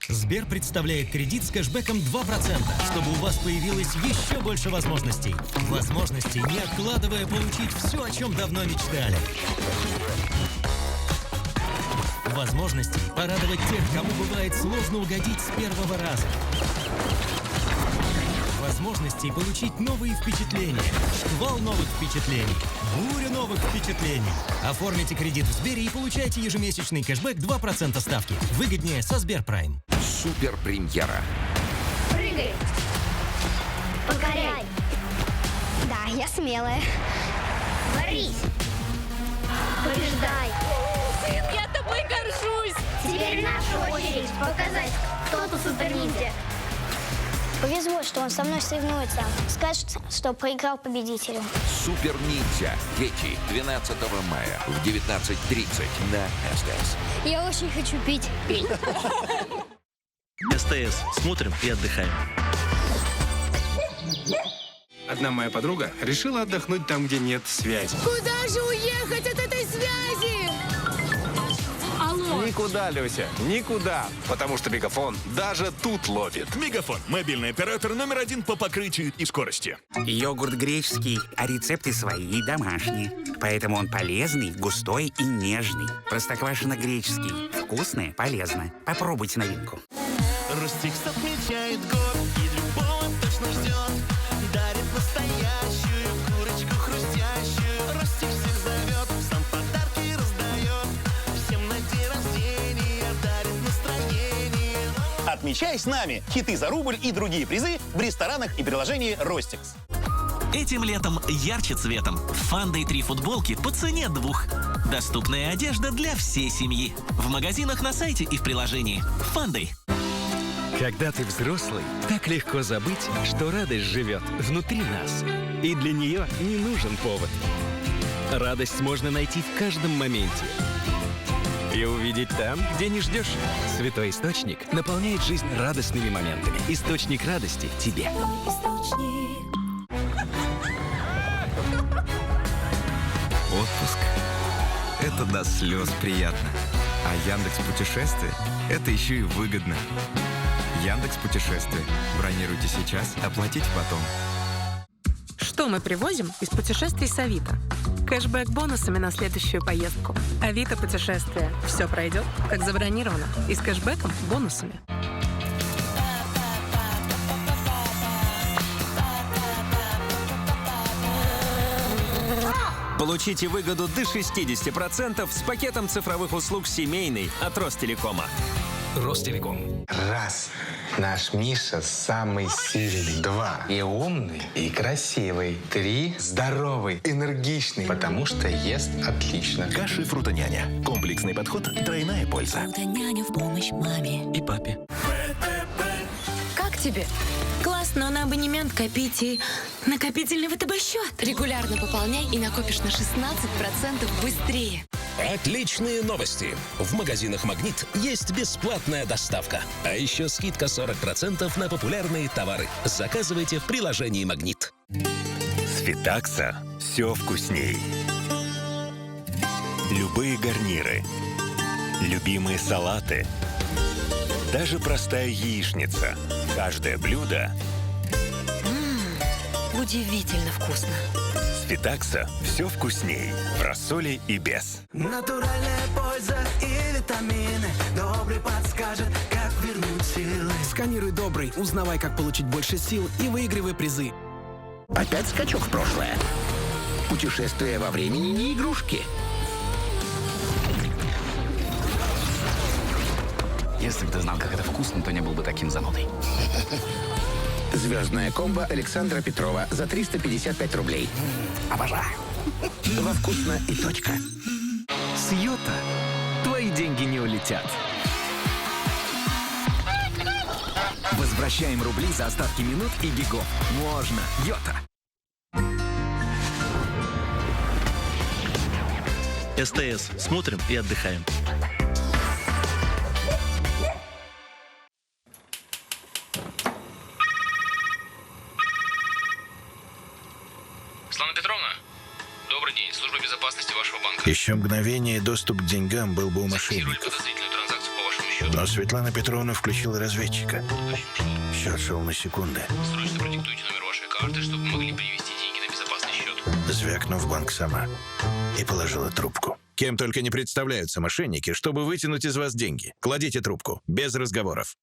Сбер представляет кредит с кэшбэком 2%, чтобы у вас появилось еще больше возможностей. Возможностей, не откладывая, получить все, о чем давно мечтали. Возможностей порадовать тех, кому бывает сложно угодить с первого раза. Возможностей получить новые впечатления. Шквал новых впечатлений. Буря новых впечатлений. Оформите кредит в Сбере и получайте ежемесячный кэшбэк 2% ставки. Выгоднее со Сберпрайм. Супер премьера. Прыгай. Покоряй. Да, я смелая. Борись. Побеждай. Сын, я тобой горжусь! Теперь наша очередь показать, кто тут супер-ниндзя. Повезло, что он со мной соревнуется. Скажет, что проиграл победителю. Супер ниндзя. Дети. 12 мая в 19:30 на СТС. Я очень хочу пить. СТС. Смотрим и отдыхаем. Одна моя подруга решила отдохнуть там, где нет связи. Куда же уехать от этой связи? Алло! Никуда, Люся, никуда. Потому что Мегафон даже тут ловит. Мегафон. Мобильный оператор номер 1 по покрытию и скорости. Йогурт греческий, а рецепты свои домашние. Поэтому он полезный, густой и нежный. Простоквашино-греческий. Вкусный, полезно. Попробуйте новинку. Ростикс отмечает год и любого точно ждет. Дарит настоящую курочку хрустящую. Ростикс всех зовет, сам подарки раздает. Всем на день рождения дарит настроение. Отмечай с нами хиты за рубль и другие призы в ресторанах и приложении Ростикс. Этим летом ярче цветом. Фандэй 3 футболки по цене 2. Доступная одежда для всей семьи. В магазинах, на сайте и в приложении. Фандэй. Когда ты взрослый, так легко забыть, что радость живет внутри нас. И для нее не нужен повод. Радость можно найти в каждом моменте. И увидеть там, где не ждешь. Святой Источник наполняет жизнь радостными моментами. Источник радости тебе. Отпуск – это до слез приятно. А Яндекс.Путешествия – это еще и выгодно. Яндекс.Путешествия. Бронируйте сейчас, оплатите потом. Что мы привозим из путешествий с Авито? Кэшбэк бонусами на следующую поездку. Авито путешествия. Все пройдет, как забронировано. И с кэшбэком бонусами. Получите выгоду до 60% с пакетом цифровых услуг «Семейный» от Ростелекома. Ростелеком. Раз. Наш Миша самый сильный. 2. И умный, и красивый. 3. Здоровый, энергичный, потому что ест отлично. Каши «Фрутоняня». Комплексный подход, тройная польза. Фрутоняня в помощь маме И папе. Как тебе? Классно, на абонемент копить и накопительный ВТБ-счет. Регулярно пополняй и накопишь на 16% быстрее. Отличные новости! В магазинах «Магнит» есть бесплатная доставка. А еще скидка 40% на популярные товары. Заказывайте в приложении «Магнит». С Фитакса все вкусней. Любые гарниры, любимые салаты, даже простая яичница. Каждое блюдо Удивительно вкусно. с Фитакса все вкусней. В рассоле и без. Натуральная польза и витамины. Добрый подскажет, как вернуть силы. Сканируй Добрый, узнавай, как получить больше сил и выигрывай призы. Опять скачок в прошлое. Путешествие во времени не игрушки. Если бы ты знал, как это вкусно, то не был бы таким занудой. Звездная комбо Александра Петрова за 355 рублей. Обожаю. Во вкусно и точка. С Йота твои деньги не улетят. Возвращаем рубли за остатки минут и гигов. Можно. Йота. СТС. Смотрим и отдыхаем. Светлана Петровна, добрый день. Служба безопасности вашего банка. Еще мгновение, доступ к деньгам был бы у мошенников. Подозрительную транзакцию по вашему счет. Но Светлана Петровна включила разведчика. Счет шел на секунды. Срочно продиктуйте номер вашей карты, чтобы мы могли перевести деньги на безопасный счет. Звякнув, банк сама. И положила трубку. Кем только не представляются мошенники, чтобы вытянуть из вас деньги. Кладите трубку, без разговоров.